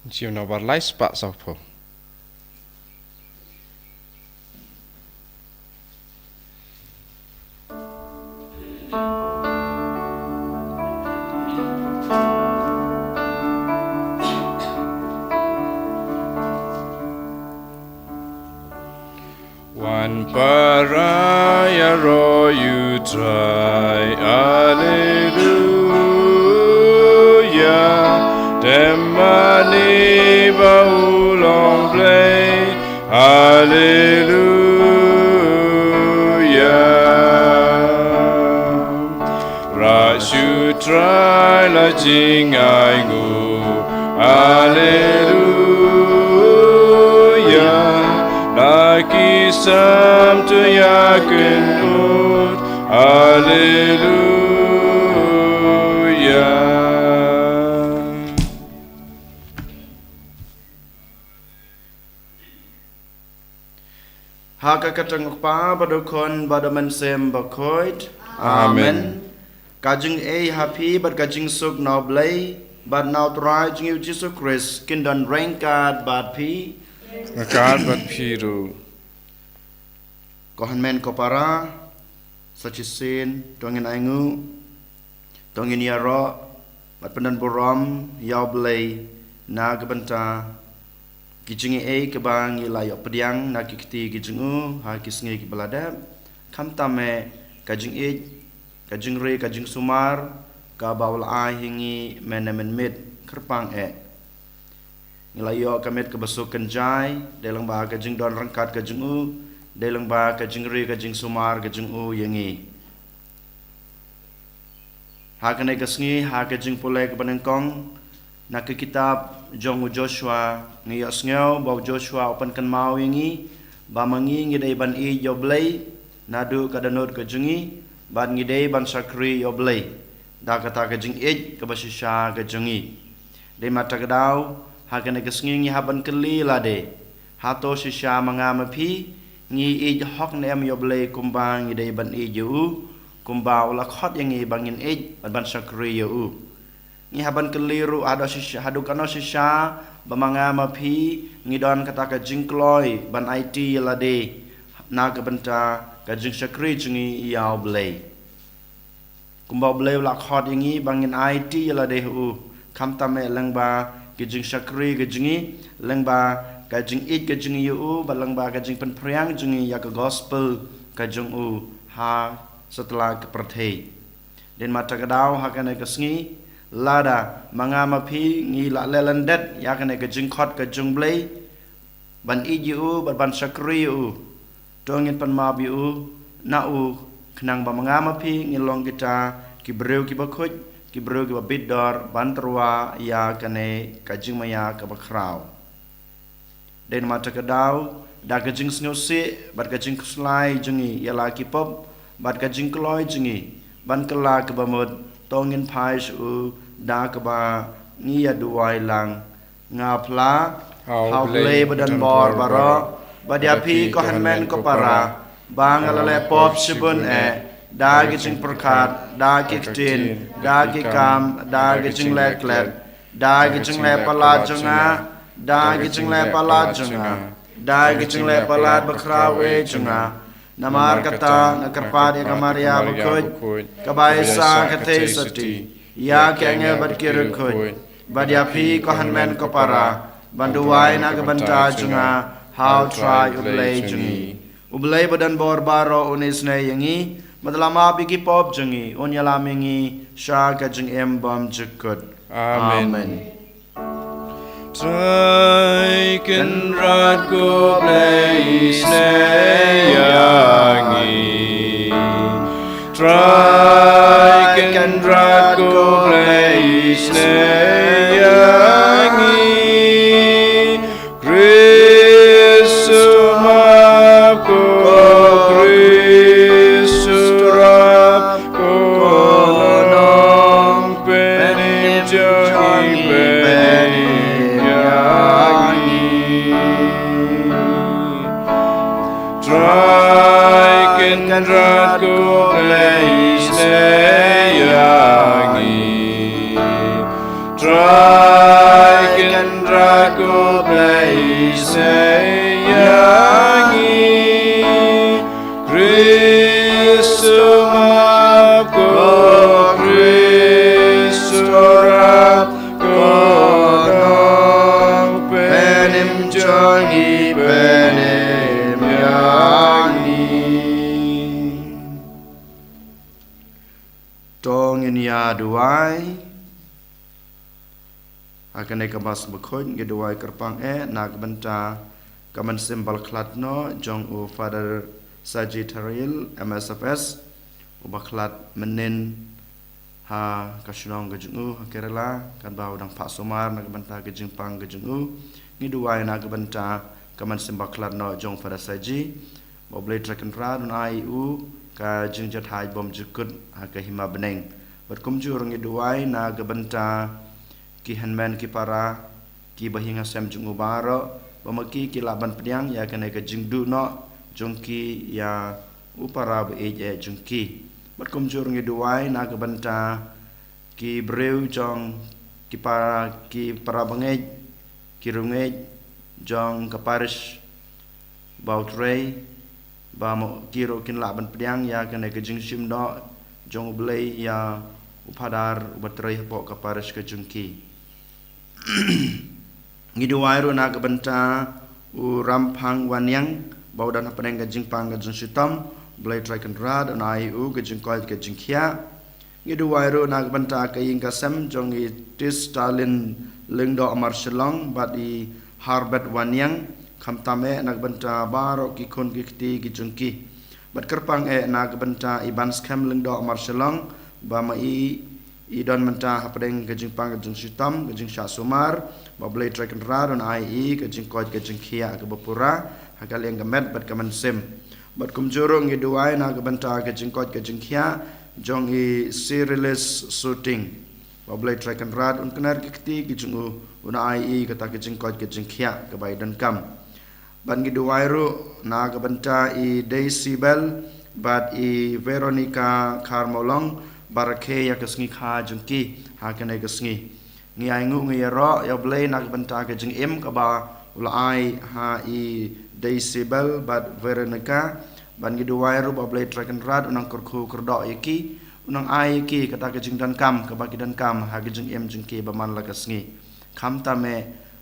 Chiều nào bà lấy spa sao po. One paraya ro you try, Alleluia. Demani baulong play, Alleluia. Rashu try la jing ai ngu, Alleluia. Laki sam tu yakin ut, Alleluia. Haka katang pa badukon badaman sem bakoit. Amen. Kajing happy but kajing suk now blay but now try jing Jesus Christ kindan rengkat bad pi. Makat bat piru. Kohan men kopara sachisin tongin aingu tongin yaro bat pendan borom yaw blay na gebanta kijing kebang ilayok pediang na kikti kijing ha kisngi kibalada kam tame kajing kajing re kajing sumar ka bawal ai hingi menemen mit kerpang Nilayo kamet kebasuk kenjai dalang ba kajing don rangkat kajing dalang ba kajing re kajing sumar kajing yangi hakane kasngi ha kajing pulai ke panengkong na ke kitab jong Joshua ngiyos ngau baw Joshua open kan mau yangi ba mangi ngidai ban joblay nadu kadanod kajingi ban ngidai ban sakri joblay da kata kajing kabasisha kajingi de mata kadaw hakane kasngi ngi haban keli lade hato sisha mangama phi ngi hok nem yoblay kumbang ngidai ban ju kumba ula khot yangi bangin ban sakri yu ngi haban keliru ada sisha hadukano sisha bamangama phi ngi don kata kajing kloy ban IT lade na kabenta kajing sakri jingi yaw blay kumba blay ula khot yangi bangin IT lade kam tame langba kajing sakri kajingi langba kajing kajing yu balangba kajing penpriang jingi ya ke gospel kajing ha setelah keperthei dan mata kadaw hakane kasngi lada mangama phi ngi la lelandet ya kane kajing khot kajing blay ban yu ban sakri tongin pan ma bi na khnang ba mangama phi ngi long kita kibreu kibakhoj kibreu ki bidor bantrwa ya kane kajing maya ka bakraw den mata kadaw da kajing snyosi bat kajing slai jingi yala kipop bat kajing kloy jingi ban kala ka bamod tongin phais da ka ba ngia duai lang nga pla how play badan bor baro badyapi ko hanmen ko para bang alale pop sibun da gijing perkat da giktin da gikam da gijing leklet da gijing le pala jonga da gijing le pala jonga da gijing le pala bakrawe jonga namar kata nakarpad ya kamaria bukut kabaisa kate sati ya kenge badkirukut badyapi ko hanmen ko para banduwai na gabanta jonga how try ublay jongi ublay badan bor baro unisne yangi madalama bigi pop jengi onyalamingi sha kajing bam jekut amen Try can rat go place yangi Try can rat go place yangi Kendrat ku place yangi akan kabas bakhoin geduai kerpang nak benta kaman simbal klat no jong u Father Sagittarial MSFS ubaklat menen ha kasunong gejungu Kerala kan bau dang Pak Somar nak benta gejing pang gejungu ngiduai nak benta kaman simbal klat no jong Father Saji boleh trakan radun IU ka jing jathai bom jukut ha ka hima beneng berkumjur ngiduai nak benta ki handman ki para ki bahinga sem jungu baro bamaki ki laban pediang ya kena ke jingdu no jongki ya upara be jongki berkumjur ngiduai na ke banta ki breu jong ki para bangej ki rungej jong ke parish bautrei ba mo kiro kin laban pediang ya kena ke jingsim no jong blei ya upadar batrei po ke parish ke jongki ngiduai ru na benta u rampang wanyang bau dan peneng gajing pang gajing sitam blai trakan rad na IU gajing koi gajing khia ngiduai ru na benta kaing kasem jong i tis Stalin lengdo amar selong bat i harbet wanyang khamtame na benta baro ki kon ki gijungki bat kerpang na benta i banskam lengdo amar selong ba mai idon menta hapdeng gajing pang gajing sitam gajing sya sumar bablai trakan radon IE gajing koj gajing khia ke bapura hakal yang gamet bat kaman sim bat kumjurung ngiduai na benta gajing koj gajing khia jong i serialist shooting bablai trakan rad un kenar kiti gijing una IE kata gajing koj gajing khia ke baidan kam ban ngiduai ru na benta i Decibel bat i Veronica Carmolong barake ya kesngi kha jungki ha kanai kesngi ngi ai ngu ngi ro ya blei nak benta ke jing em ka ba ulai ha i Decibel bat Veronica ban gi duai ru ba blei trakan rad unang kurku kurdo yaki unang ai ki kata ke jing dan kam ka ba ki dan kam ha ke jing em jungki ba man la kesngi kham ta me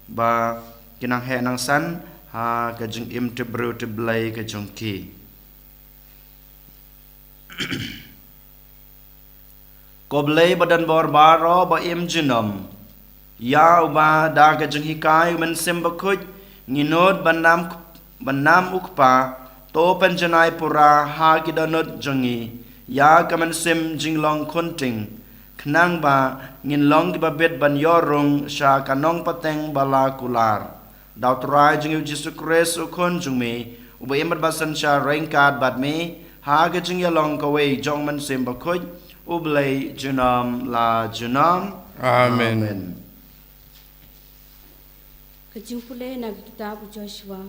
ba kinang he nang san ha ke jing em te bru te blei ke jungki Koblei badan bor baro ba im jinom ya uba da ka jeng hikai men sem bakuj nginod banam ukpa to penjanai pura ha kidanot jengi ya ka men sem jinglong kunting knang ba nginlong ki babet ban yorung sha kanong pateng bala kular daw trai jeng Jesu Christ ukon jungme uba imat basan sha rengkat bat me ha ka jeng yalong ka we jong men sem bakuj ublay junam la junam Amen. Kejumpule na kitab Joshua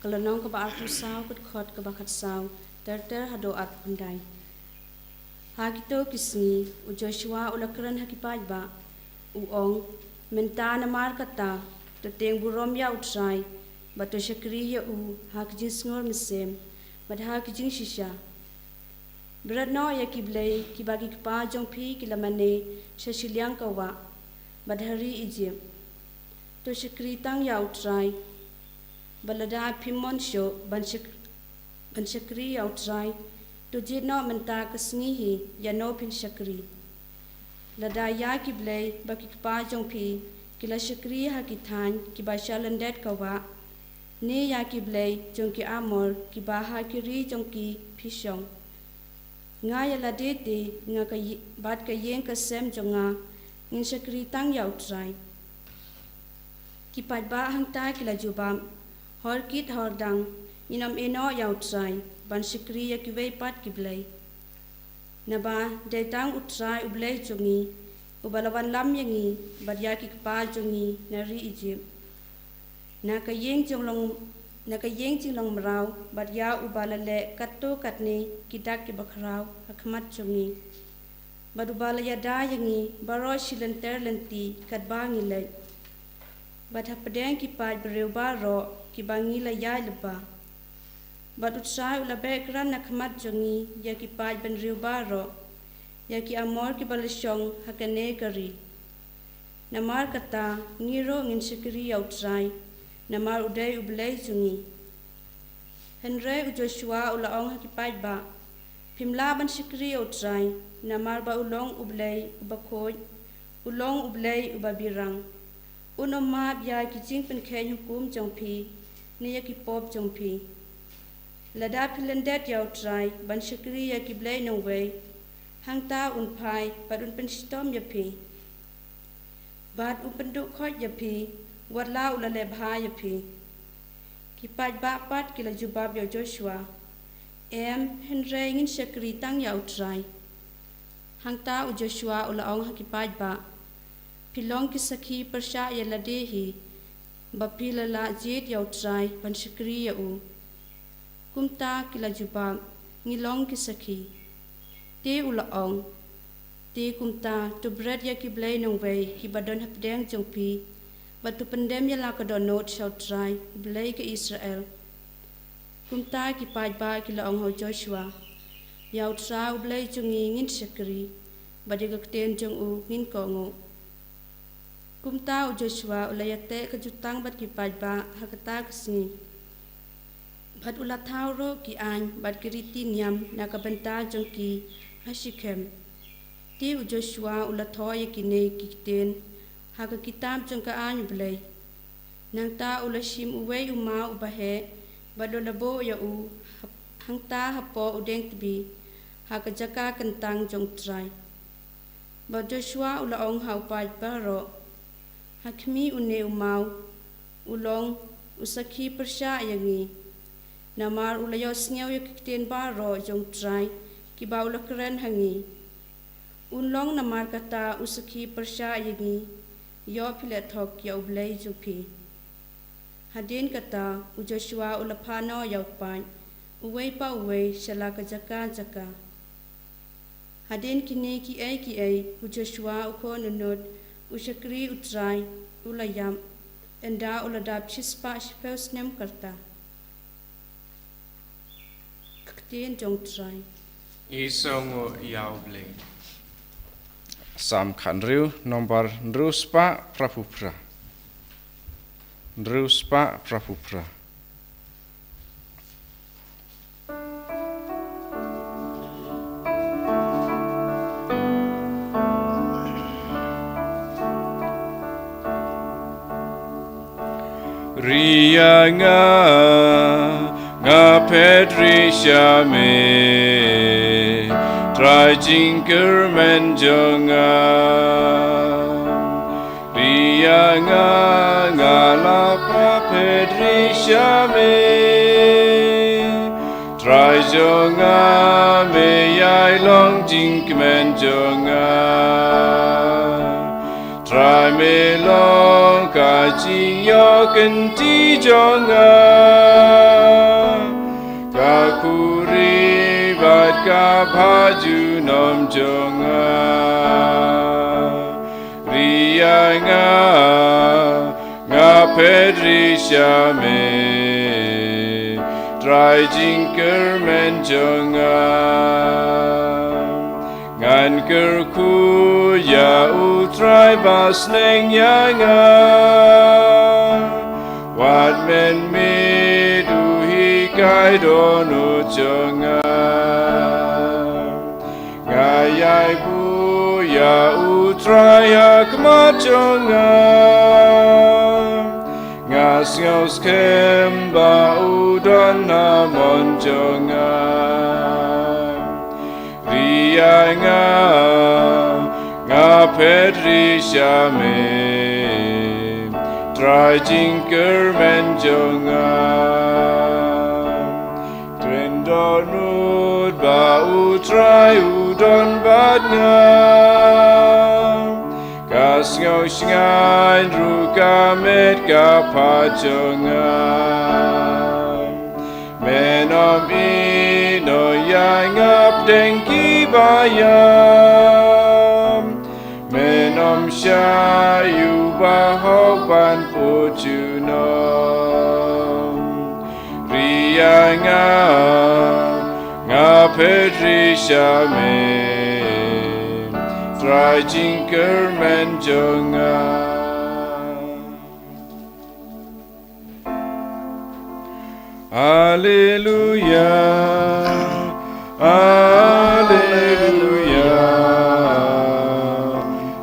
kalanong ka ba saw kud khot ka ba khat saw ter hado at pandai ha kito kisni u Joshua ulakran hakipaj ba uong menta na mar kata to teng burom ya utrai ba to shakri ya u ha kijin snor misem ba ha kijin shisha Berat no ya kiblay kibagi kpa jong pi kilamane shashiliang kawa badhari Egypt to shakri tang ya utrai balada pimon sho ban shakri ya utrai to jit no menta kasngihi ya no pin shakri lada ya kiblay bagi kpa jong pi kila shakri ha kithan kiba shalandet kawa ne ya kiblay jong ki amor kiba ha kiri jong ki pishong nga ya la dete nga ka bat ka yen ka sem jonga ngin shakri tang ya utrai ki pat ba hang ta ki la jubam hor kit hor dang inam eno ya utrai ban shakri ya ki wei pat ki blai na ba de tang utrai ublai jongi ubalawan lam yangi bat ya ki pa jongi na ri Egypt na ka yen jonglong Naka yeng long mrau bat ya ubalale katto katne kidak ki bakrau hakmat chungi badubala ya da yangi baro shilenter lenti katbangi le bat hapadeng ki paj breu baro ki bangi la ya leba bat utsai ula bekran nakmat chungi ya ki paj ben reu baro ya ki amor ki balashong hakane kari namar kata ngiro ngin shikri ya utsai namar udai ublay sungi Henry u Joshua ulaong hakipaj ba pimla ban shikri utrai namar ba ulong ublay ubakoj ulong ublay ubabirang Unoma biya ki jing pen khen hukum jong phi niya ki pop jong phi lada philandet yaw trai ban shikri ya ki blai nong wei hang ta un phai pat un pen stom ya phi bat un pen du khot ya phi wat la ula le bha ya phi ki pat ba pat ki la jubab ya Joshua henre ngin shikri tang yaw trai hang ta u Joshua ula ong ha ki pat ba pilong ki sakhi persha ya lade hi bapila la jet yaw trai ban shikri ya u kumta kila jubab ngilong ki sakhi te ula ong te kumta to bread ya ki blai nong wei ki badon hap deng jong pi batu pendem ya la ka donot shaw trai blai ke Israel kumta ki paj ba kila ong ho Joshua yaw tra u blai jungi ngin shikri badi ka ten jong u ngin ko ngo kumta u Joshua ulayate ka jutang bat ki paj ba hakata kasni bat ula thauro ki an bat kiriti niam na ka benta jong ki hashikem ti u Joshua ula thoy ki ne ki ten ha ka kitab jong ka an blai nang ta ula shim u wei u ma u bahe badola bo ya u hang ta hapo u deng tbi ha ka jaka kentang jong trai ba Joshua ula ong hau paj ba ro hakmi une u mau ulong usakhi persha yangi namar ulayo snyaw ya kiten ba ro jong trai ki ba ula kren hangi unlong namar kata usakhi persha yangi yo phile thok ya ublai jupi hadin kata u Joshua ula phano yaw pan uwei pa uwei shala ka jaka hadin kini ki ai u Joshua u ko nunut ushakri utrai ulayam enda uladap chispa shpeus nem karta kaktin jong trai Isongo yauble. Sam khanriu nomor Nruspa Prabhupra. Nruspa Prabhupra. Ria nga Pedrisha me try jinker menjonga Ria nga la Pedrisha me try jonga me yai long jink menjonga try me long ka jing yo kan ti jonga ka kuri bat ka bhaju nom jonga Ria nga Pedrisha me try jinker menjonga ngan kerku ya utrai bas neng yanga wat men me du hi kai dono jonga ngayai bu ya utrai akma jonga ngas ngaus kemba udon namon jonga Ria nga Pedrisha me try jinker menjonga Trendo nud ba utrai udon bad nga Kas ngau shngain ruka met ka pajonga Menom ino yang up dengki bayam Menom shayu bahoban pujunom Ria nga Pedrisha me try jinker menjonga Hallelujah, Hallelujah,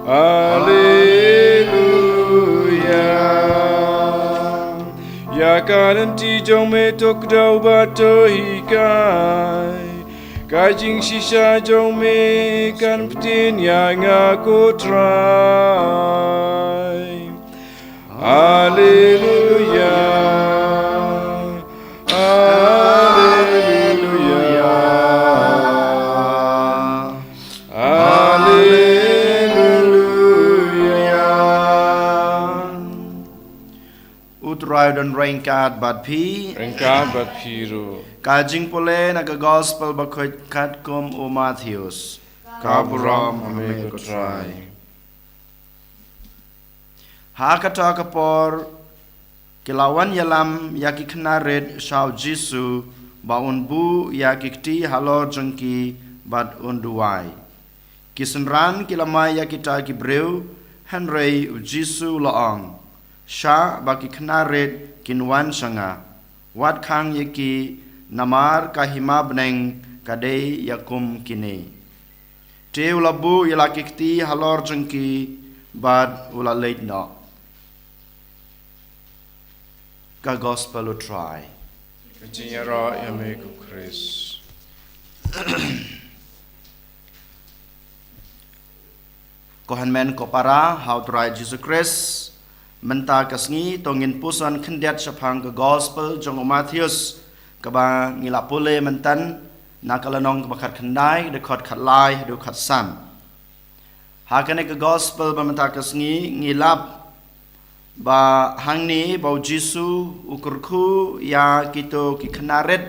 Hallelujah. การันตีจงไม่ตกดาวบาโตหิกายกายจริงชิชาจงมีกันปติญญางาโกตรายฮาเลลูยาฮาเลลูยาฮาเลลูยา อุตรายดนแรงกาดบาดพี Engkau berpiru, กาจิงโปเลนักกอสเปลบักคัดกมโอมาธิอุส kaburam amigo try. หากตากปอร์กิลาวันยลัมยากิขนาเรดชาวจิสุบาอุนบูยากิกตีฮัลโลจังกีบัดอุนดูไวกิสันรันกิลามายากิตากิเบรวฮันเรย์อุจิสุละองชาบากิขนาเรดกินวันสังาวัดคังยากีนามารกาหิมาบเนงกาเดยยาคุมกินเนเทวลาบูยาลากิกตีฮัลโลจังกีบัดอุลาเลดนอกา gospel u try Kejinyara amigo Chris. ก็หันแมนก็ปาราฮาวตรายจิสุคริสมันตากสงีตงินปุสันขันเดียดชพังก gospel จงอมาธิอุสกบางิลาปุเลมันตันนักละนองกบขัดขันได้เดขัดขัดลายดูขัดซ้ำหากในก gospel มันตากสงีงิลาบาหังนี้บาจิสุอุกรคูยากิโตกิขนาเรต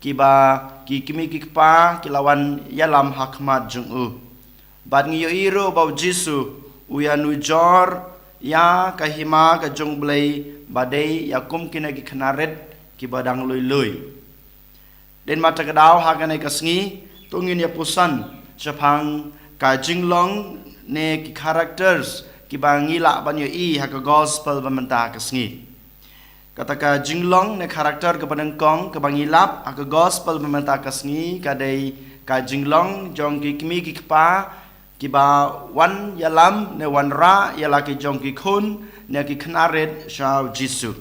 กิบากิกิมิกิปากิลาวันยาลามฮักมาจงอูบัดงิโยอิโรบาจิสุอุยานุจอร์ยากะหิมากะจงเบลยบาเดยยาคุมกินกิขนาเรตกิบาดังลุยลุยเดนมาตะกดาวหากในกสงีตุงินยาปุสันชะพังกาจิงลองเนกิคาแรคเตอร์kibangi la banyo I haka gospel bamanta kasngi kataka jinglong ne karakter kepadang kong kebangi lap haka gospel bamanta kasngi kadai ka jinglong jong ki kimi ki pa kiba wan yalam ne wan ra yala ki jong ki khun ne ki khnaret shaw jisu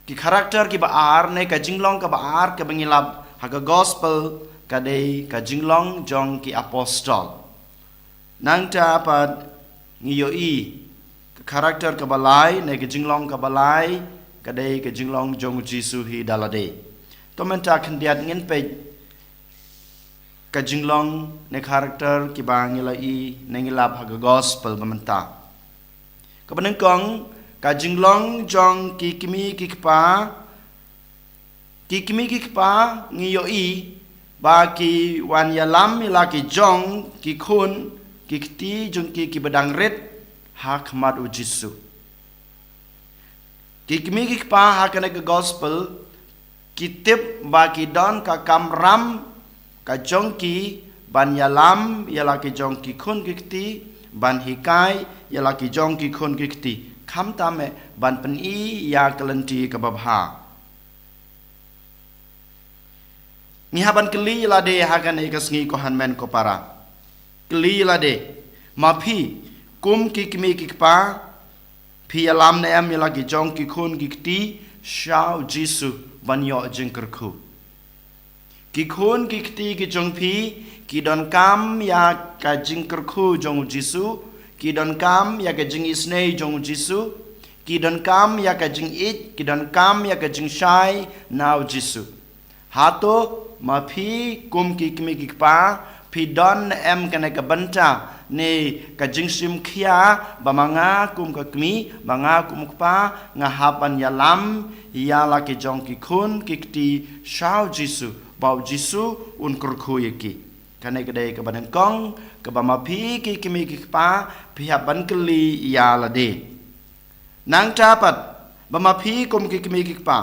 ki karakter ki ba ar ne ka jinglong ka ba ar kebangi lap haka gospel kadai ka jinglong jong ki apostol nang ta pat ngiyo I karakter kabalai ne ke jinglong kabalai kadai ke jinglong jong jisu hi dalade to menta khandiat ngin pe ka jinglong ne karakter ki bangila I ne ngila phag gospel bamenta ka baneng kong ka jinglong jong ki kimi ki pa ngiyo I ba ki wan yalam ila ki jong ki khun kikti jong ki badang red hak mat u jisu kikmi kikpa hakane ke gospel kitip ba ki don ka kamram ka jong ki ban yalam yala ki jong ki khun kikti ban hikai yala ki jong ki khun kikti kham tame ban pen I ya kalanti ka babha ni haban kli la de hakane ke sngi ko hanmen ko para kli la de ma phi kum ki kimi ki pa phi alam ne am yala ki jong ki khun ki ti shao jisu ban yo jingker khu ki khun ki ti ki jong phi ki don kam ya ka jingker khu jong jisu ki don kam ya ka jing isne jong jisu ki don kam ya ka jing it ki don kam ya ka jing shai now jisu hato ma phi kum ki kimi ki pa phi don em kana ka banta ne ka jingsim khia bamanga kum ka kmi banga kum pa nga hapan yalam yala ki jong ki khun ki ti shao jisu bau jisu un kur khu yeki kana ka dei ka banan kong ka bama phi ki kmi ki pa phi haban kli yala de nang tapat bama phi kum ki kmi ki pa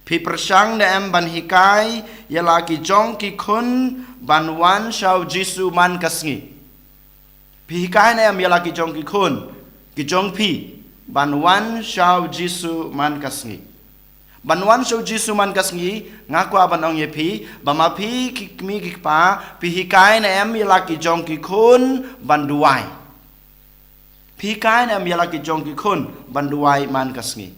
phi prasang ne em ban hikai yala ki jong ki khun ban wan shao jisu man kasngi phi hikai ne em yala ki jong ki khun ki jong phi ban wan shao jisu man kasngi ban wan shao jisu man kasngi ngakwa ban ong ye phi bama phi ki mi ki pa phi hikai ne em yala ki jong ki khun ban duai phi kai ne em yala ki jong ki khun ban duai man kasngi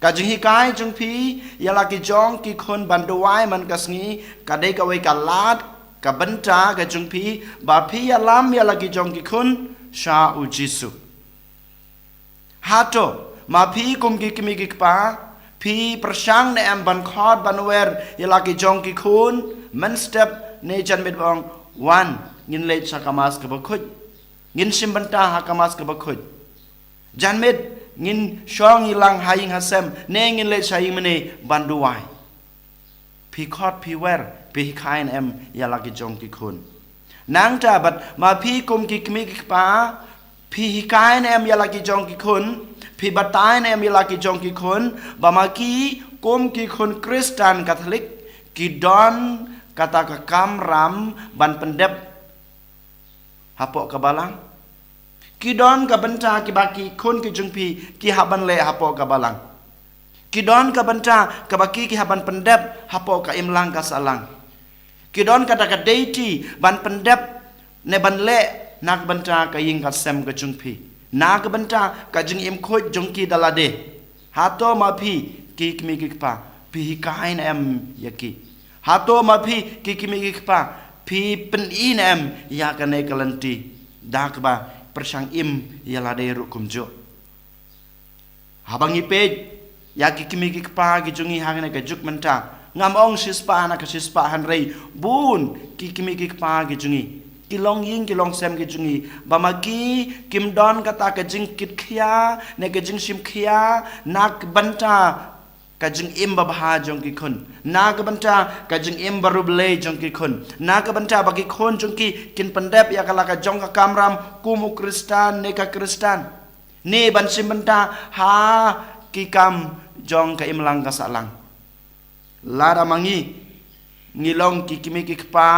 Kajing hikai jung pi yala ki jong ki khon banduai man kasngi kadai ka wei kalat ka benta ka jung pi ba pi yalam yala ki jong ki khon sha u Jisu. Hato ma pi kum ki kimi ki pa pi persang ne am ban khot ban wer yala ki jong ki khon man step ne jan mit bang wan ngin le chakamas ka bakhut ngin simbanta hakamas ka bakhut jan mit ngin shong ilang haying hasem ne ngin le shaying mene banduai pi khot pi wer pi kain em yala ki jong ki khun nang ta bat ma pi kum ki kmi ki pa pi kain em yala ki jong ki khun pi batain em yala ki jong ki khun ba ma ki kum ki khun Kristen Katolik ki don kata ka kam ram ban pendep hapok ka balang Kidon ka benta ki baki kun ki jungpi ki haban le hapo ka balang. Kidon ka benta ka baki ki haban pendep hapo ka imlang ka salang. Kidon kata ka deity ban pendep ne ban le nak benta ka ying ka sem ka jungpi. Nak benta ka jing im khoj jungki dalade. Hato ma pi ki kimi ki pa pi kain em yaki. Hato ma pi ki kimi ki pa pi pen in em ya ka ne kalanti. Dak ba persang im yala de rukum jo habang ipej ya ki kimi ki pa ki jungi hangna ka juk menta ngam ong sispa na ka sispa han rei bun ki kimi ki pa ki jungi kilong ying kilong sem ki jungi bamaki kim don kata ka jing kit khia ne ka jing sim khia nak banta ka jing im babha jong ki khun na ka banta ka jing im baruble jong ki khun na ka banta bagi khon jong ki kin pandep ya kala ka jong ka kamram kumu Kristen ne ka Kristen ne ban sim banta ha ki kam jong ka imlang ka salang lara mangi ngilong ki kimi ki pa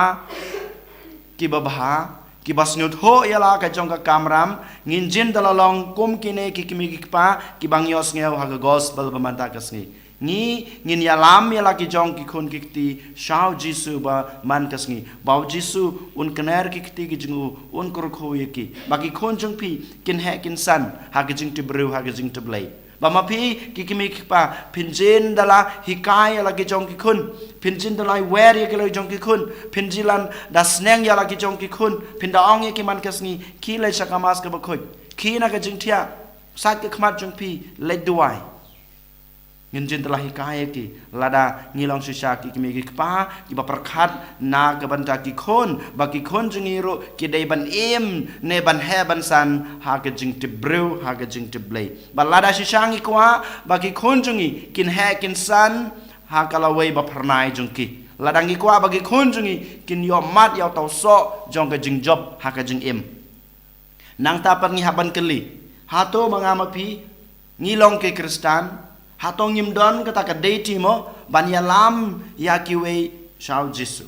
ki babha ki basnyut ho yala ka jong ka kamram ngin jin dalalong kum kine ki kimi ki pa ki bangyos ngeu ha ka gospel bamanta kasngi ni ngin yalam yala ki jong ki khon ki ti shau Jisu ba man kasngi bau Jisu un kner ki ti ki jingu un kur kho yeki baki khon jong pi kin he kin san ha ki jing ti bru ha ki jing ti blai ba ma pi ki kimi ki pa pinjin dala hikai yala ki jong ki khun pinjin dala wer ye ki lo jong ki khun pinjilan da sneng yala ki jong ki khun pinda ong ye ki man kasngi ki le sakamas ka ba khoj ki na ka jing thia sat ka khmat jong pi le duai ngin telah hikaya ki lada ngilong sisa ki kimi ki pa ki ba perkhat na ka banta ki khon ba ki khon jingiro ki dei ban im ne ban he ban san ha ka jing te bru ha ka jing te blai ba lada sisa ngi kwa ba ki khon jingi kin he kin san ha ka lawai ba pernai jung ki lada ngi kwa ba ki khon jingi kin yo mat yo tau so jong ka jing job ha ka jing im nang tapat ngi haban keli hato mangama pi ngilong ke Kristen hatong yimdon kata ka deity mo ban yalam ya ki wei shau Jisu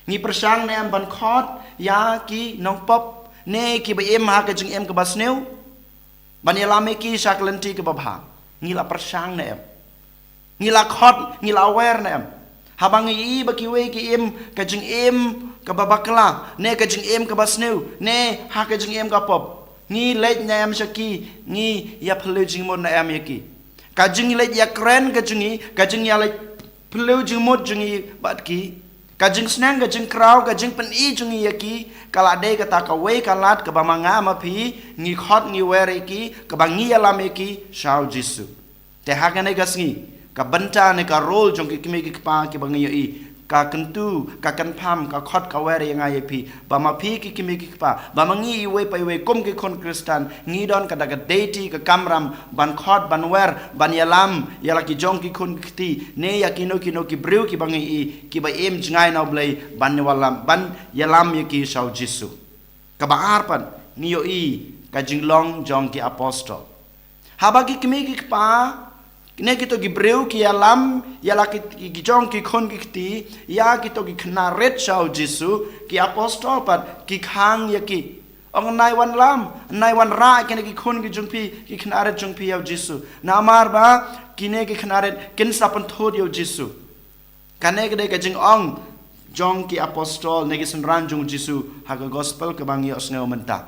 ngi persang ne am ban khot ya ki nong pop ne ki ba em ha ka jing em ka basneu ban yalam ki shaklenti ka babha ngi la persang ne em ngi la khot ngi la wer ne em habang i ba ki wei ki em ka jing em ka babakla ne ka jing em ka basneu ne ha ka jing em ka pop ngi lej ne am shaki ngi ya phlu jing mon na am yaki kajing le ya kren kajing ya le pleu jing mod jingi bat ki kajing snang kajing kraw kajing pen i jingi yaki kala de kata ka we kalat ka bamanga ma phi ngi khot ngi were ki ka bangi ya lam ki shau Jisu te ha ka ne gasngi ka banta ne ka rol jong ki kimi ki pa ki bangi i ka kentu ka kan pham ka khot ka were yang ai phi ba ma phi ki kimi ki pa ba mangi we pa we kom ki kon Kristen ngi don ka daga deity ka kamram ban khot ban wer ban yalam yala ki jong ki kon ti ne ya kino ki breu ki bangi i ki ba em jingai na blai ban walam ban yalam ye ki shau Jisu ka ba arpan ni yo i ka jinglong jong ki apostol haba ki kimi ki pa ne kito ki breu ki alam yala ki jong ki khon ki ti ya kito ki knaret shau Jisu ki apostol pat ki khang ya ki ong nai wan lam nai wan ra ki ne ki khon ki jong pi ki knaret jong pi ya Jisu na mar ba ki ne ki knaret kin sapan thod ya Jisu kane ke de ka jing ong jong ki apostol ne ki san ran jong Jisu ha ka gospel ka bang yo sneu menta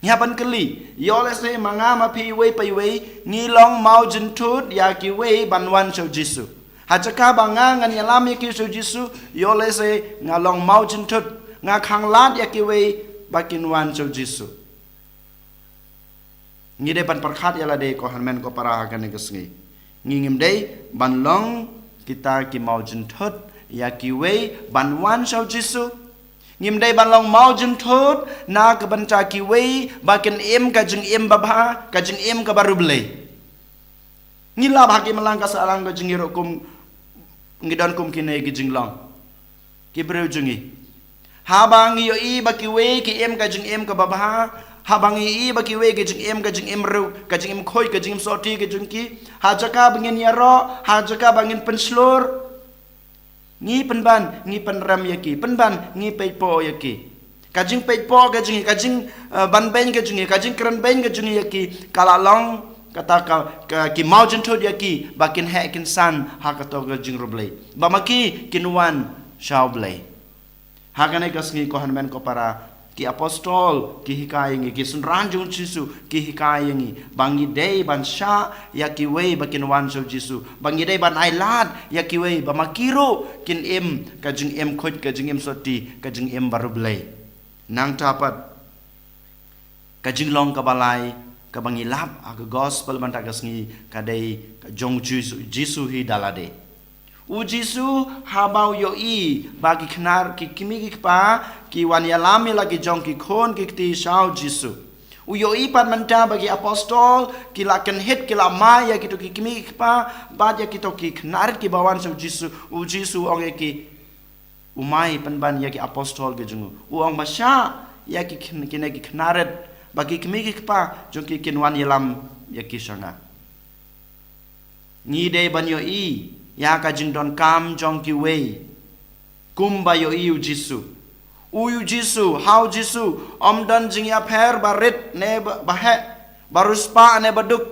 Nyapan keli, yoles le mangama pi we pai we, ngilong mau jentut ya ki we banwan so Jisu. Hajaka banga ngan yalam ya ki so Jisu, yoles le ngalong mau jentut, ngakang lat ya ki we bakin wan so Jisu. Ngide ban perkhat yala de ko hanmen ko para hagan kesngi. Ngingim de ban long kita ki mau jentut ya ki we banwan so Jisu. Ngim day ban long mau jentut na ka banca ki we bakin em ka jeng em babha ka jeng em ka baru belai. Ngila bhagi malang ka salang ka jeng kum ngidon kum kine ki jeng long. Ki breu jengi. Ha bangi yo i ba ki we ki em ka jeng em ka babha ha bangi i ba ki we ki jeng em ru ka jeng em khoi ka jeng em soti ka jeng ki ha jaka bangin yaro ha jaka bangin penslur. Ngi penban, ngi penram yaki, penban, ngi peipo yaki. Kajing peipo kajing, kajing ban ben kajing, kajing keren ben kajing yaki. Kalalong kata ki mau jentut yaki, bakin hek kin san hakato kajing rublay. Bamaki kinwan shaublay. Hakane kasngi ko hanmen ko para ki apostol ki hikayengi ki sunranjung Jisu ki hikayengi bangi day ban sha ya ki we bakin wan so Jisu bangi day ban ailat ya ki we ba makiro kin em kajing em khot kajing em soti kajing em barublay nang tapat kajing long ka balai ka bangi lap aga gospel ban ta kasngi kadai ka jong Jisu hi dalade u Jisu habau yo i bagi knar ki kimi ki pa ki wan yalami lagi jong ki khon ki ti shau Jisu u yo i pan manta bagi apostol ki laken hit ki la maya ki to ki kimi ki pa bad ya ki to ki knar ki bawan so Jisu u Jisu ong ki umai pan ban ya ki apostol ge jungu u ong masha ya ki kine ki knaret bagi kimi ki pa jong ki kinwan yalam ya ki sanga ni de ban yo i ya ka jing don kam jong ki wei kumba yo iu Jisu uyu Jisu how Jisu om don jing ya pher barit ne bahe baruspa ne baduk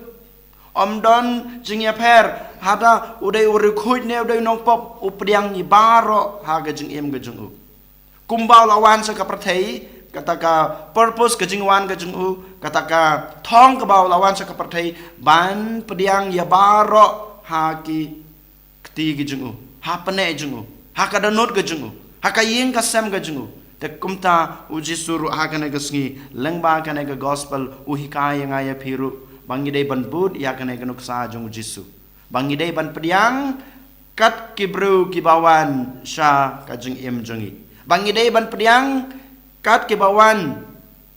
om don jing ya pher hada udai uri khuj ne udai nong pop upriang ni baro ha ga jing em ga jung u kumba lawan sa ka prathei kata ka purpose ka jing wan ga jung u kata ka thong ka baw lawan sa ka prathei ban pediang ya baro ha ki ti gi jungu ha pane jungu ha ka danot ga jungu ha ka ying ka sam ga jungu te kumta u Jisu ru ha kana ga sngi lengba kana ga gospel u hikaya nga ya phiru bangi dei ban bud ya kana ga nuksa jungu Jisu bangi dei ban pediang kat ki bru ki bawan sha ka jing em jungi bangi dei ban pediang kat ki bawan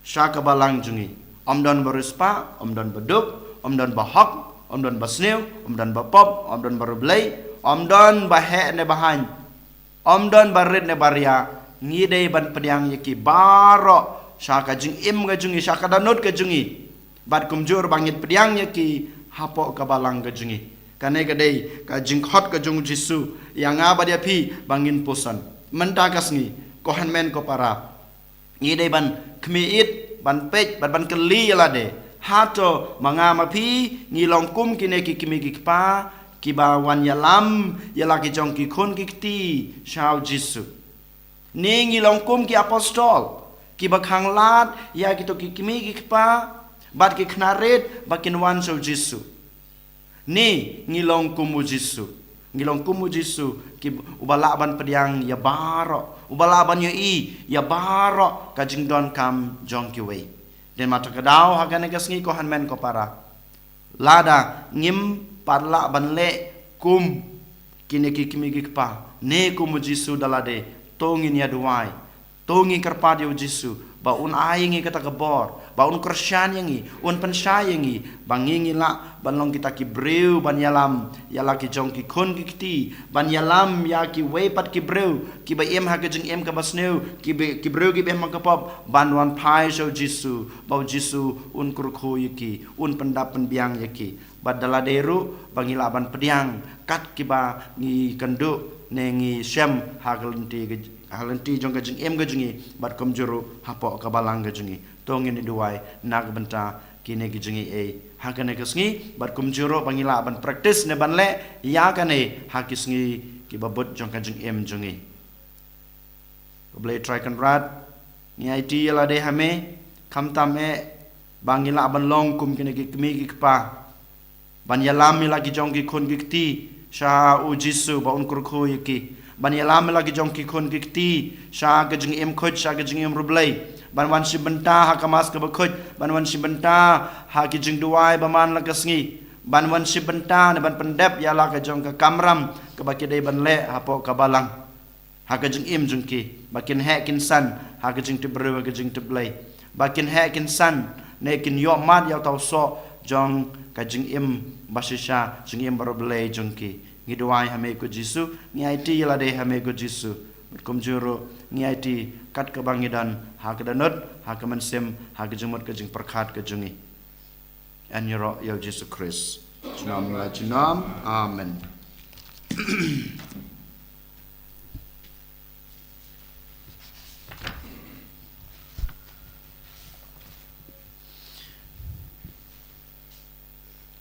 sha ka balang jungi om don baruspa om don baduk om don bahak om don basneu om don bapop om don barublay om don bahe ne bahan om don barit ne baria ngi dei ban pediang yaki baro shaka jing im ga jungi shaka danut ga jungi bat kumjur bangit pediang yaki hapo ka balang ga jungi kane ga dei ka jing khot ga jung Jisu yang abadia pi bangin pusan menta kasngi ko hanmen ko para ngi dei ban kmiit ban pej ban keli la de hato mangama pi ngi long kum kine ki kimi ki pa kiba wan yalam yalaki jong ki khon ki ti shau Jisu ningi long kum ki apostol kiba khang lat ya ki to ki kimi ki pa bat ki knaret bakin wan so Jisu ni ngilong kum Jisu ngilong kum Jisu ki ubala ban pediang ya baro ubala ban yo i ya baro ka jing don kam jong ki we den mata kadau hagane gasngi ko hanmen ko para lada ngim parla banle kum kine ki kimi ki pa ne kum Jisu dalade tongin ya duai tongin karpad yo Jisu ba un ayingi kata kabor ba un Kristyan yangi un pensyayangi bangingi la banlong kita ki breu ban yalam yala ki jong ki khon ki ti ban yalam ya ki wepat ki breu ki ba em ha ke jing em ka basneu ki breu ki be ma ka pop ban wan pai so Jisu ba Jisu un kurkhu yiki un pendap penbiang yiki badala deru bangila ban pediang kat kiba ngi kendu ne ngi syam halanti jong ka jing em ga jingi bat komjuru hapo ka balang ga jingi tongin ni duai nak benta kine gi jingi e hakane kasngi bat komjuru bangila ban practice ne ban le ya kane hakisngi ki babut jong ka jing em jingi ko ble try kan rat ni IT la de hame kam tam e bangila ban long kum kene ki kmi ki pa ban yalami lagi jong ki khon ki ti sha u jisu ba un kur khu ki ban yalami lagi jong ki khon ki ti sha ga jing em khoj sha ga jing em rublei ban wan si benta ha kamas ka ba khoj ban wan si benta ha ki jing duai ba man la ka sngi ban wan si benta ne ban pendep ya la ka jong ka kamram ka ba ki dei ban le ha po ka balang ha ka jing im jong ki ba kin he kin san ha ka jing te bru ka jing te blei ba kin he kin san ne kin yo mat ya tau so jong ka jing im basisha jing im bar blei jong ki ngi duai ha me ko jisu ngi ai ti la de ha me ko jisu kum juro ngi ai ti kat ka bangidan ha ka danut ha ka mansem ha ka jumut ka jing perkhat ka jungi an yoro yo Jesus Christ jinam la jinam amen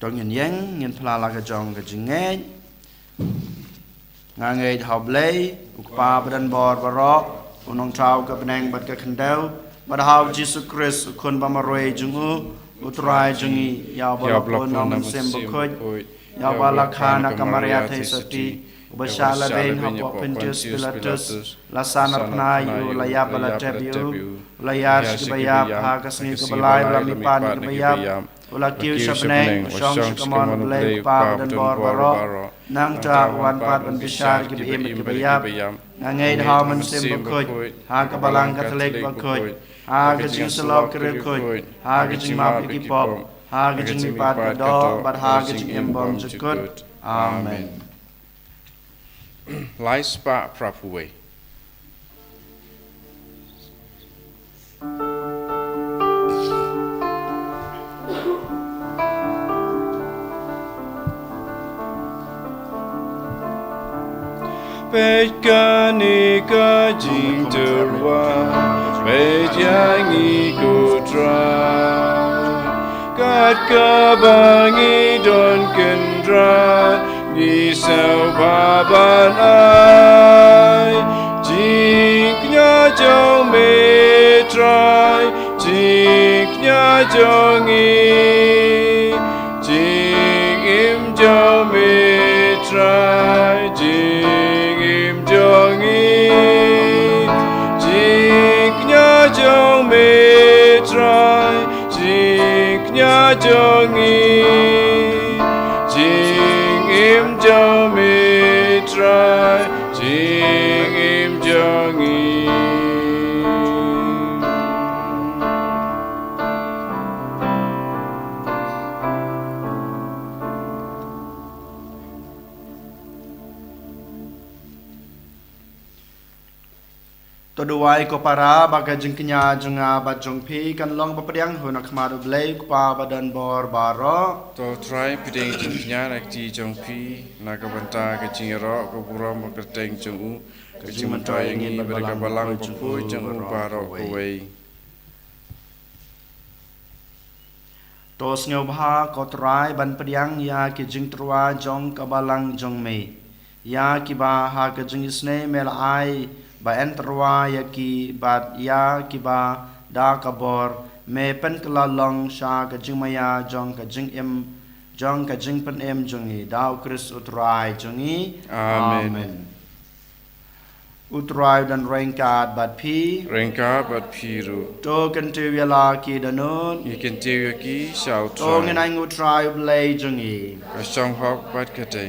trong nhìn phla la ka jong ka jing nge nga nge hob lei pa badan bor baro unong trao ka benang bat ka khandau bad haw Jesus Christ khon ba maroi jungu utrai jungi ya ba ko nam sem bkhoj ya ba la khana kamaria thai sati ubashala ben hapo Pontius Pilatus la sanapna yu la ya bala tebiu la ya shibaya ha kasni ka balai la mipan ka baya ula kiu shabneng shong shkamon blai pa dan bor baro nang tra wan pat ban bishar ki bim ki bayap ngai ha man sim bkhoj ha ka balang katolik bkhoj ha ka jing salok kre khoj ha ka jing map ki pop ha ka jing pat ka do bat ha ka jing embom jukut amen Lai spa prapuwe. Bết ca ni ca jing terwa bết yang i ku tra kat ka bangi don kendra ni sao ba ban ai jing nya jong me trai jing nya jong i jing im jong me trai jing im jong i jing nya jong me trai jing nya jong i im jong me try jing im jong i to duai ko para baga jing knya junga ba jong phi kan long ba padiang huna khma do blai ko pa badan bor baro To try pideng jingnya nakti jongpi nakabanta ke jingero ko buram ke teng jungu ke jimantoy yangi berka balang pokoi jungu baro ko wei. to snyo bha ko trai ban padiang ya ki jing trwa jong ka balang jong me ya ki ba ha ka jing isne mel ai ba en trwa ya ki bat ya ki ba da ka bor me pen kala long sha ka jing maya jong ka jing em jong ka jing pen em jong i dau Chris utrai jong i Amen. utrai dan rengkat bat phi Rengka bat piru. to kan tu yala ki danun Ikan tiwi ki shao to try. ngai utrai blai jong i Kasong hok bat kate.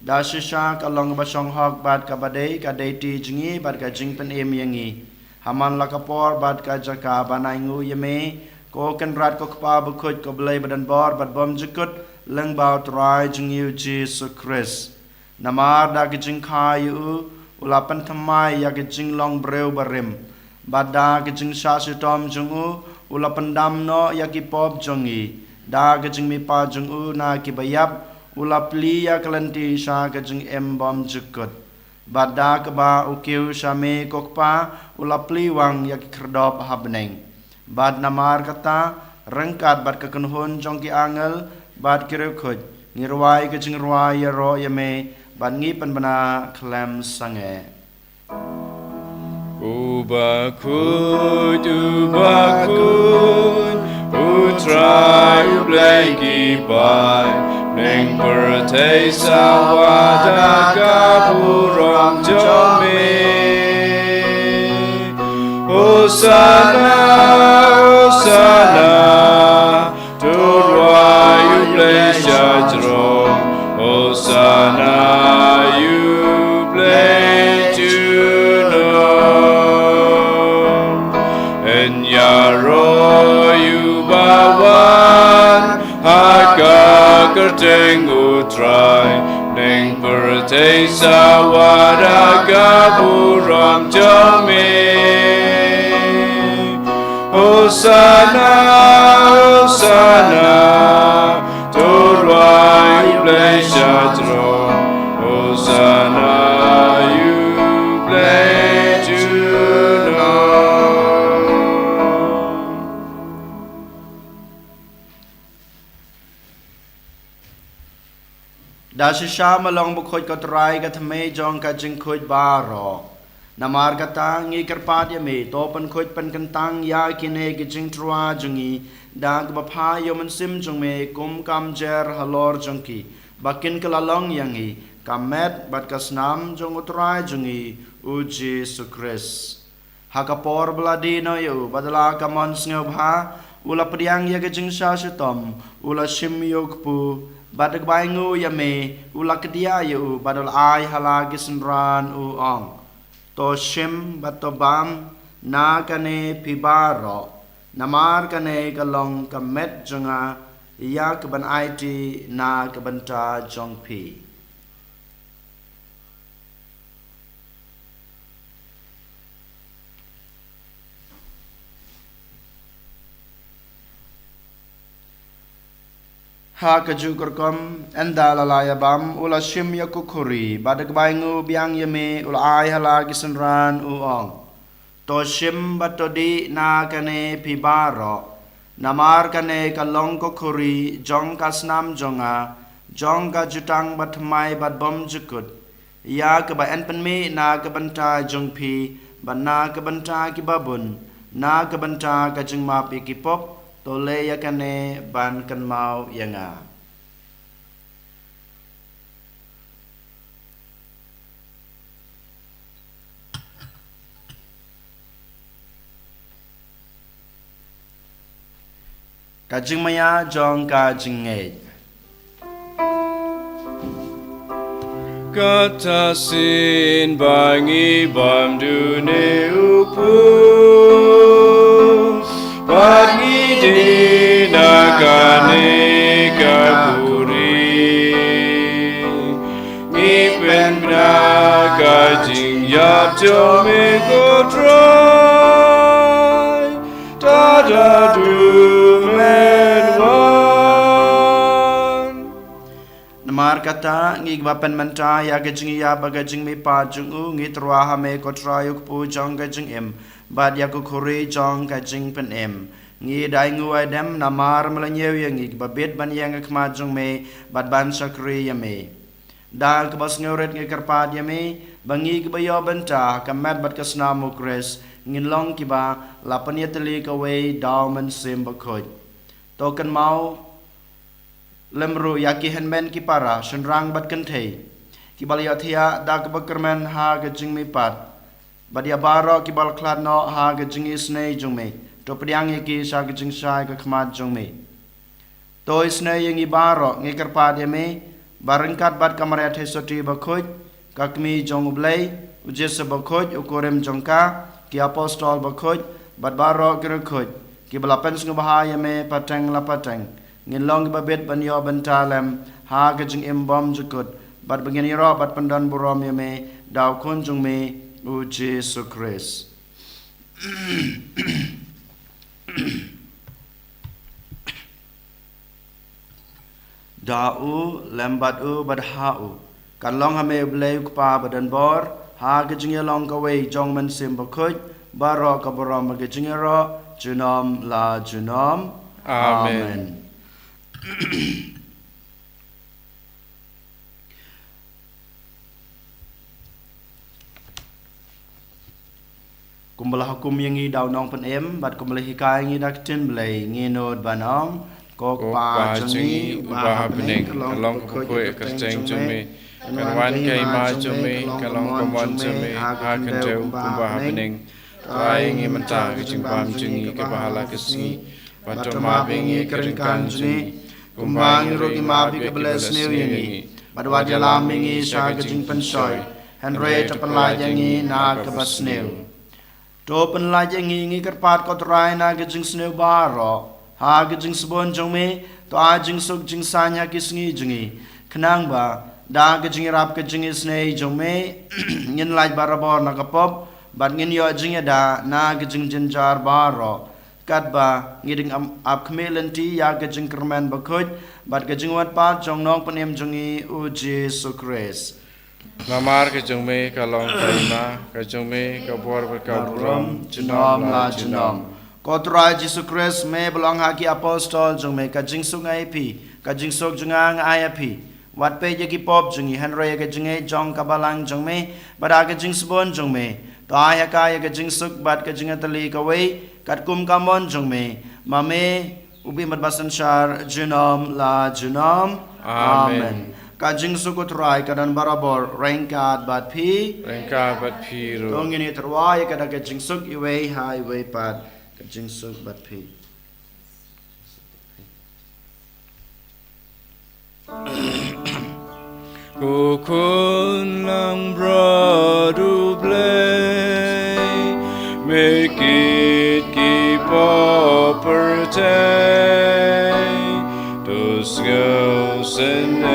da shisha ka long ba shong hok bat ka badai ka dei ti jing i bat ka jing pen em yang i haman la ka por bat ka jaka banai ngu yeme ko kan rat ko pa bu khoj ko blai badan bor bat bom jikut leng ba trai jing yu Jesus Christ namar da ki jing khai yu ulapan thamai ya ki jing long breu barim bada ki jing sha shi tom jung u ulapan dam no ya ki pop jong i da ki jing mi pa jung u na ki bayap ulapli ya kalanti sha ka jing em bom jikut bada ka ba ukiu shame kokpa ulapli wang ya ki krdop habneng bad namar kata rengkat bad ka kunhun jong ki angel bad kiru khoj ngirwai ka jing rwai ya ro ya me bad ngi pan bana klam sange Ubakut, ubakut, trai ubleki bai Neng bertei sawada kapuram jome Hosanna, Hosanna Turwa ublei shajro Hosanna ublei tunom Enyaro yubawan Haka kerteng utrai Neng bertei sawada kapuram jome Hosanna, Hosanna Turwa ublei shajro Hosanna ublei tunom Dasisha malong bukhoj kotrai katme jong ka jing khoj baro Namar kata ngi kerpat ya me topan khoj pen kentang ya kine ki jing trua jungi dag bapha yo sim jong me kum kam jer halor jongki bakin kelalong yangi kamet bat kasnam jong utrai jungi uji sukris hakapor bladi no yo badala kamon sngo bha ula priang ya ke jing sha shitom ula shim yokpu badak baingu ya me ula kedia yo badal ai hala gisnran u ong to shim batobam na kane pibaro namar kane kalong kamet jonga ya keban IT na kebanta jongpi ha kajukurkom enda lalaya bam ula shim yakukuri badak baingu biang yeme ula ai hala gisenran uong to shim batodi na kane pibaro namar kane kalong kokuri jong kasnam jonga jong ka jutang batmai bat bom jukut ya ke ba en penme na ke banta jongpi bana ke banta ki babun na ke banta ka jingma pi ki pop tole ya kane ban kan mau yanga kajing maya jong kajing ngej Katasin bangi bam dune upu Bangi dina kane kapuri Ngipen bna kajing yap jome kotrai Tada du menwan Namar kata ngi bapen menta ya gajing ya bagajing mi pa jungu ngi trwa ha me kotra yuk pu jong gajing em bad ya ku khuri jong gajing pen em ngi dai ngu adem namar melanyew yang ngi babet ban yang khma jong me bad ban sakri ya me dal ke bas ngeuret ngi karpad ya me bangi ke bayo benta kamat bad kasna mukres ngin long ki ba lapan ya teli ka we daumen sim bakhoj token mau lemru yaki henmen ki para senrang bat kentei ki balia thia da ke bakermen ha gajing mi pat badia baro ki bal klat no ha gajing isne jong me to priang ki sa gajing sai ka khmat jong me to isne yang i baro ngi karpad ya me barengkat bat kamara the soti bakhoj kakmi jong ublei ujesa bakhoj ukorem jongka ki apostol bakhoj bat baro ki khoj ki balapen sng bahaya me pateng la pateng ngin long babet ban yo bentalem ha gajing imbom jukut bat begini ro bat pandan burom ya me daw kunjung me u Jesu Christ da u lembat u bad ha u kan long ha me blei pa badan bor ha gajing ya long ka we jong man sim bakhoj baro ka borom gajing ro junom la junom Amen. Kumbalah hukum yang ngi daw nong pen em, bat kumbalah hikai ngi dak tin belai ngi nod banong, kok pa jengi ubah bening kalong kukui kerceng jumi, kanwan kai ma jumi, kalong komon jumi, hakan dew ubah bening, trai ngi mentah kecing pam jengi ke bahala kesengi, bato ma bengi keringkan jengi, kumbang rogi ma bi ke beles new yengi, badwa jalam yengi sa kecing pensoy, Henry tepenlai yengi na ke bas new. Topen lagi ngi kerpat kot rai na gejing sneu baro ha gejing sebon jong me to a jing suk jing sanya kisngi jingi kenang ba da gejing rap gejing snei jong me ngin laj barabor na kapop bat ngin yo jing da na gejing jenjar baro kat ba ngiding ap kmelenti ya gejing kermen bakoj bat gejing wat pat jong nong penem jongi uji sukres Lamar ke jengme kalong kaima ke jengme ke bor berkabram Jinom la jinom. Kotra Jesu Christ me belong haki apostol jengme ka jingsung ip ka jingsuk jengang ayapi. Wat pe jeki pop jengi Henry ke jenge jong kabalang jengme bada ke jingsbon jengme. To aya ka ya ke jingsuk bat ke jengatali ka wei kat kum kamon jengme. Mame ubi matbasan syar jinom la jinom. Amen. Kajing sukut rai kadan barabor rengkat bat pi ro tong ini terwai kada kajing suk iwei hai iwei pat kajing suk bat pi Kukun lang bradu blay make it keep up to skills and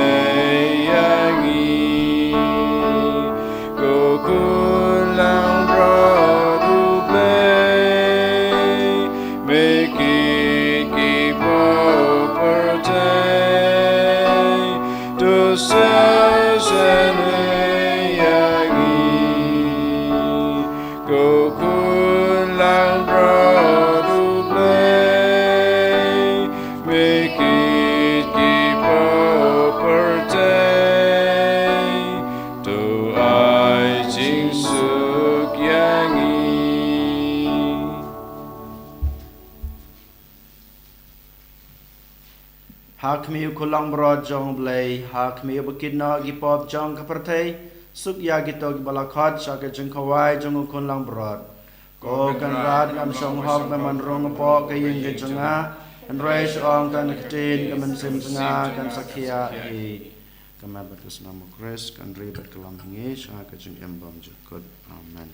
hak mi kulang brod jong blay hak mi bukid na gipop jong kapertay suk ya gito gibalakot sa kajeng kawai jong kulang brod ko kan rad ngam song hok meman rong po kayeng gejanga and rais ong kan ketin kaman sim janga kan sakia i kamabat kusnamo kres kan ribat kelam hingi sa kajeng embam jukut amen.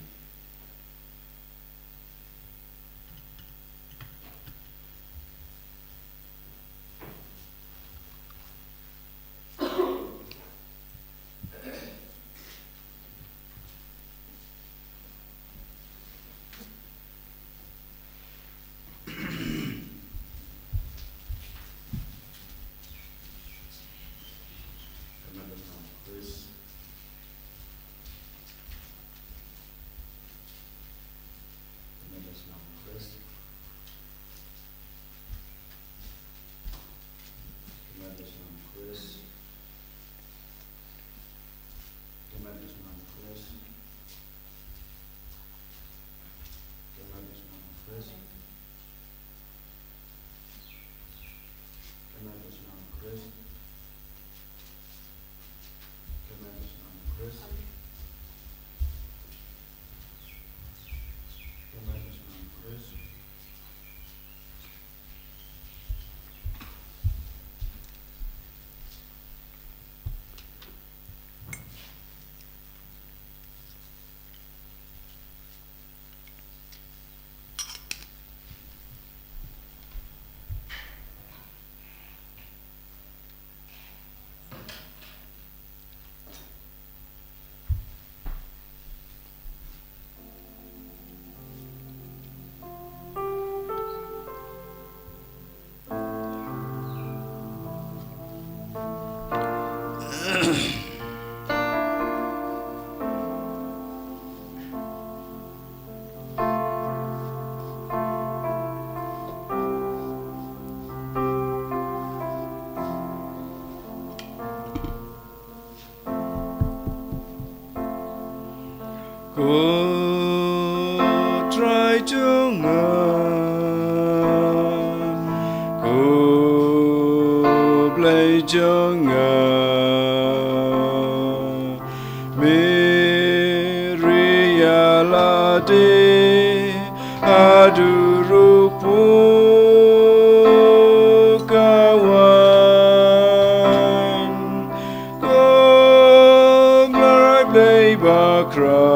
chung ko play chung Maria la de adurupu kawan ko play bakra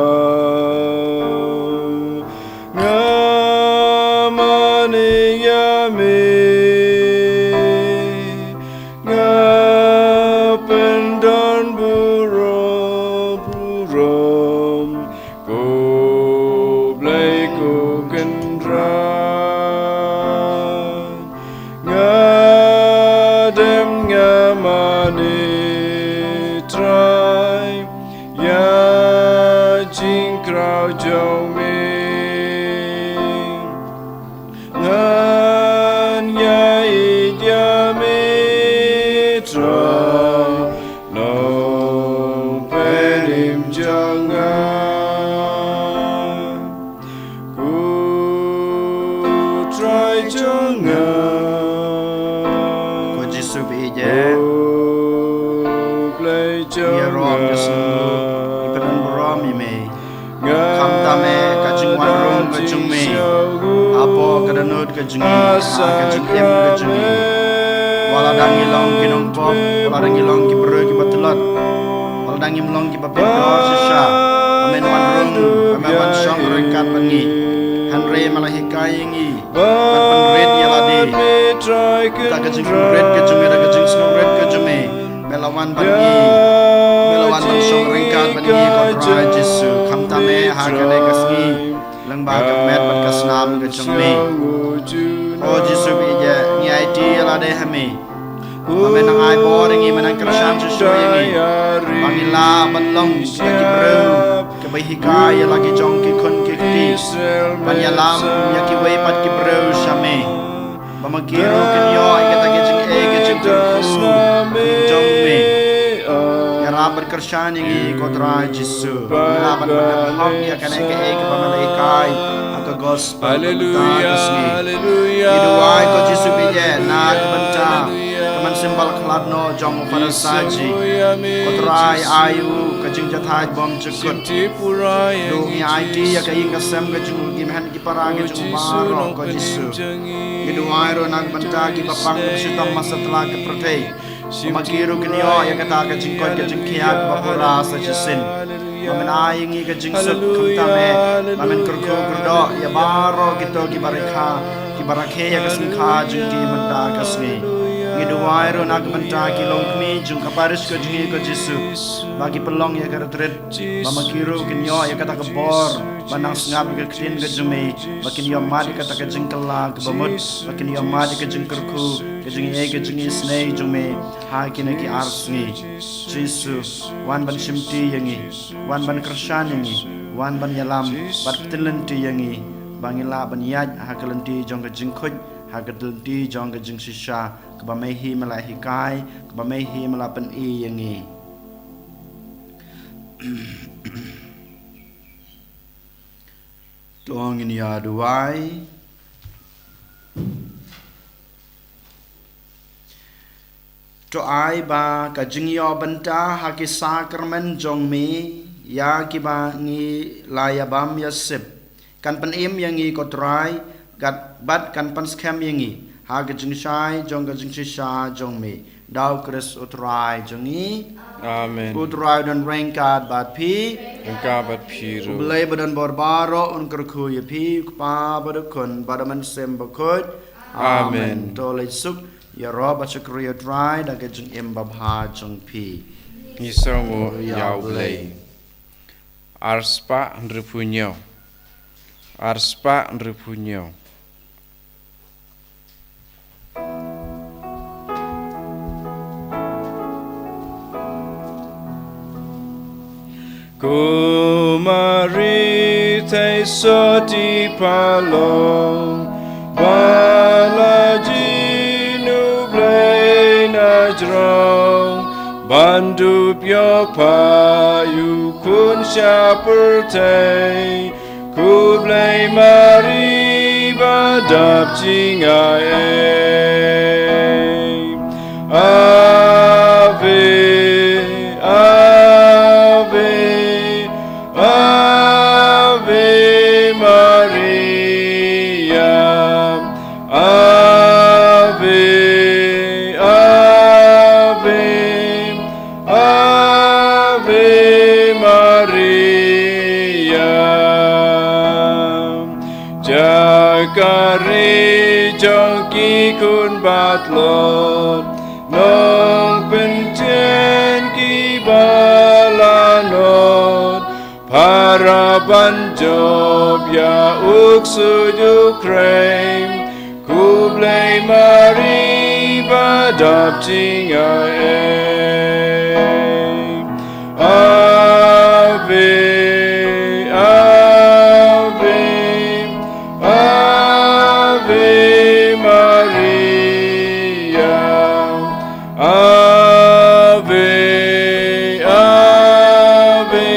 Waladangi long kinong pop, waladangi long ki bro ki batelot, waladangi long ki babedor sisa, amen wan rung, amen wan song ringkat pengi, hanre malahikai ingi, pan red yaladi, kita kejeng red kejeme, da kejeng snow red kejeme, melawan pengi, melawan pan song ringkat pengi, kodra Jesu, kamtame hakane kasni, lengbaga met pan kasnam kejeme. Oh Jesu bije ni IT alade hami amen ang ai boring iman ang Krisyan Jesu yangi pangila banlong lagi bro kabahikay lagi jong ki kun ki ti panyalam yaki way pat ki bro sami pamagiro kinyo ay katagijing kajing kursu jong me yaraban Krisyan yangi kodra Jesu laban banhog yakane ke pamalaikai gospel Hallelujah, hallelujah. Iduai ko Jesu bije na kebanta kaman simbal kladno jong farasaji kotrai ayu kajing jathaj bom chukut dungi IT ya kaying kasem kajing gimhan ki parang kajing baro ko Jesu iduai ro nag banta ki papang sitam masatla ke protei magiru kinyo ya kata kajing ko kajing kiyak bapura sa jisin Amen ayingi kajing suk kamtame amen kurku kurdo ya baro kito ki barakhe ya kasingkha jing ki manda kasni ngiduai ro nak manta ki longkmi jung kaparis ko jing ko Jesu bagi pelong ya karatret mamakiru kinyo ya kata kebor manang sngap ke ktin ke jume makin yo madi kata ke jing kala ke bamut makin yo madi ke jing kurku ke jing snei jume ha kinaki arsni Jesu wan ban simti yangi wan ban Krisyan yangi wan ban yalam bat tilenti yangi bangila ban yaj hakalenti jong ke jing khoj hakalenti jong ke jing sisa kebamehi malahi kai kebamehi malapan i yangi Tuang ini aduai to ai ba ka jingyo banta haki sakramen jong mi ya ki ba ngi layabam yasip kan pan im yangi kotrai gat bat kan pan scam yangi ha ka jing shai jong ka jing sha jong mi dau kris utrai jongi Amen. Utrai dan rengkat bat pi Engkau berpiru. Belai badan borbaro unkar kuya pi pa badukun badaman sem bakut. Amen. Tolai suk ya rob achakriya dry da kajung embabha jung pi. Isomu yaulei. Arspa nripunyo. Arspa nripunyo. Kumari te soti palong balaji nublei najrong bandu pyo payu kun shaperte ku blai mari badap jingai Ave Ave Ave Maria Ave Ave Ave Maria Jakari jongki kun batlot nong pencen ki balanot para banjob ya uksu Ukraine ku blai mari badap jingai Ave Ave Ave Maria Ave Ave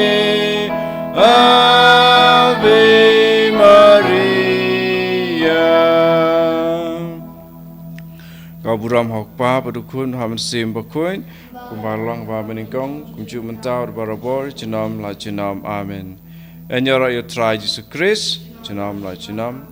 Ave Maria Kaburam hokpa padukun hamen sim bakuin kumbalang ba meningkong kumju mentau barabor jenam la jenam amen. Enyara yo try Jesus Christ jenam la jenam